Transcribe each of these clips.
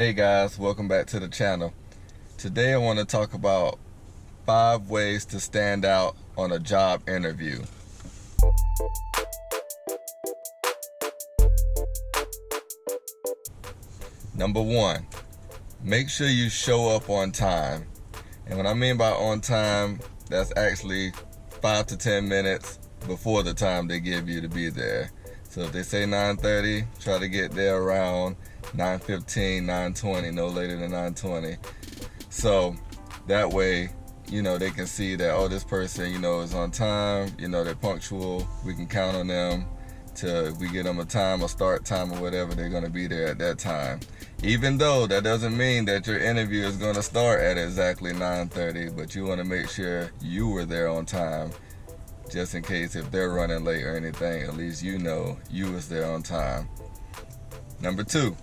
Hey guys, welcome back to the channel. Today I want to talk about 5 ways to stand out on a job interview. Number 1, make sure you show up on time. And what I mean by on time, that's actually 5 to 10 minutes before the time they give you to be there. So if they say 9:30, try to get there around 9:15, 9:20, no later than 9:20. So that way, they can see that, oh, this person, is on time, they're punctual. We can count on them if we get them a time, a start time or whatever, they're going to be there at that time. Even though that doesn't mean that your interview is going to start at exactly 9:30, but you want to make sure you were there on time. Just in case if they're running late or anything, at least you know you was there on time. Number 2,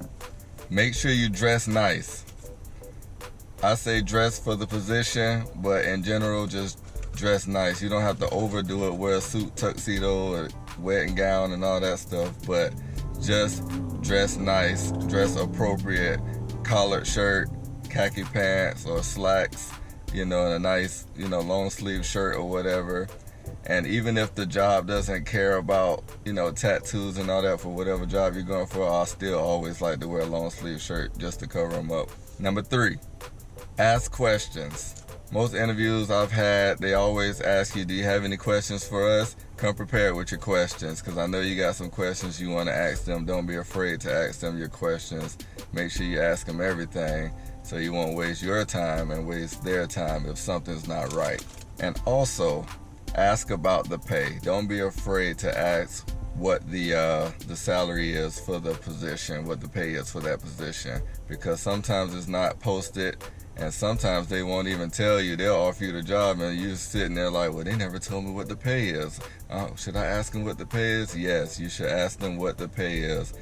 make sure you dress nice. I say dress for the position, but in general, just dress nice. You don't have to overdo it, wear a suit, tuxedo, or wedding gown and all that stuff, but just dress nice, dress appropriate, collared shirt, khaki pants or slacks, and a nice, long sleeve shirt or whatever. And even if the job doesn't care about, tattoos and all that for whatever job you're going for, I still always like to wear a long sleeve shirt just to cover them up. Number 3, ask questions. Most interviews I've had, they always ask you, do you have any questions for us? Come prepared with your questions, because I know you got some questions you want to ask them. Don't be afraid to ask them your questions. Make sure you ask them everything so you won't waste your time and waste their time if something's not right. And also, ask about the pay. Don't be afraid to ask what the salary is for the position, what the pay is for that position, because sometimes it's not posted, and sometimes they won't even tell you. They'll offer you the job and you're sitting there like, well, they never told me what the pay is. Should I ask them what the pay is? Yes, you should ask them what the pay is.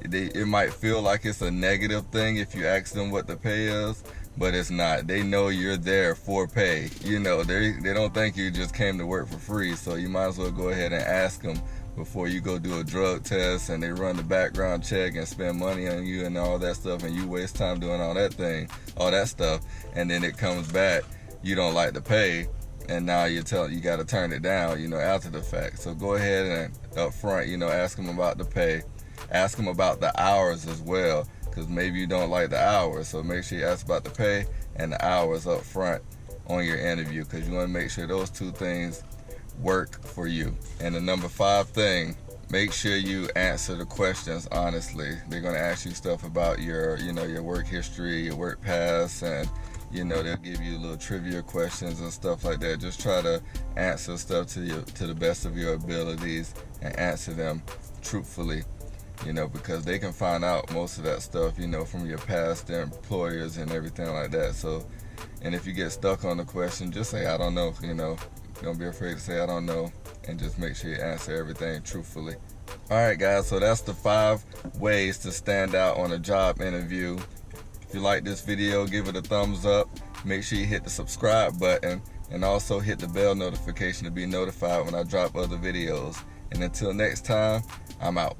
It might feel like it's a negative thing if you ask them what the pay is, but it's not. They know you're there for pay. They don't think you just came to work for free, so you might as well go ahead and ask them before you go do a drug test and they run the background check and spend money on you and all that stuff, and you waste time doing all that stuff, and then it comes back, you don't like the pay, and now you got to turn it down, after the fact. So go ahead and up front, ask them about the pay. Ask them about the hours as well, because maybe you don't like the hours. So make sure you ask about the pay and the hours up front on your interview, because you want to make sure those 2 things work for you. And the number 5 thing, make sure you answer the questions honestly. They're going to ask you stuff about your work history, your work past, and they'll give you little trivia questions and stuff like that. Just try to answer stuff to the best of your abilities and answer them truthfully. Because they can find out most of that stuff, from your past employers and everything like that. So, and if you get stuck on the question, just say, I don't know, Don't be afraid to say, I don't know, and just make sure you answer everything truthfully. Alright guys, so that's the 5 ways to stand out on a job interview. If you like this video, give it a thumbs up. Make sure you hit the subscribe button, and also hit the bell notification to be notified when I drop other videos. And until next time, I'm out.